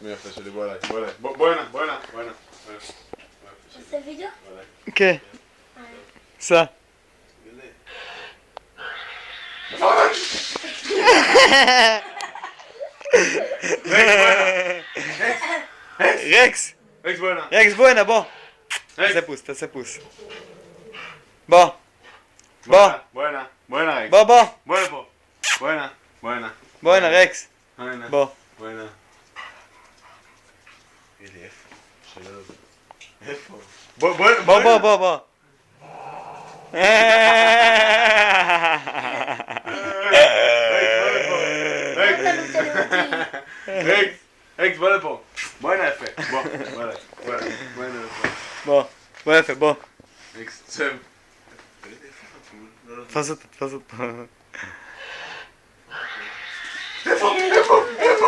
מי יפה שלי, בוא אליי, בוא אליי. בוא הנה, בוא הנה, בוא הנה. עושה וידאו? כן. סע. רקס! רקס בוא הנה. רקס בוא הנה, בוא. תעשה פוס, תעשה פוס. בוא. בוא הנה, בוא הנה רקס. בוא, בוא. בוא הנה פה. בוא הנה, בוא הנה. בוא הנה רקס. בוא הנה. בוא. בוא הנה. תגיד לי איפה? שלא יודע. איפה? בוא בוא, בוא, בוא, בוא. רקס בוא לפה. בוא הנה יפה. בוא הנה. בוא הנה יפה. בוא. בוא יפה, בוא. רקס צב. תפס אותו, תפס אותו. איפה? איפה? איפה?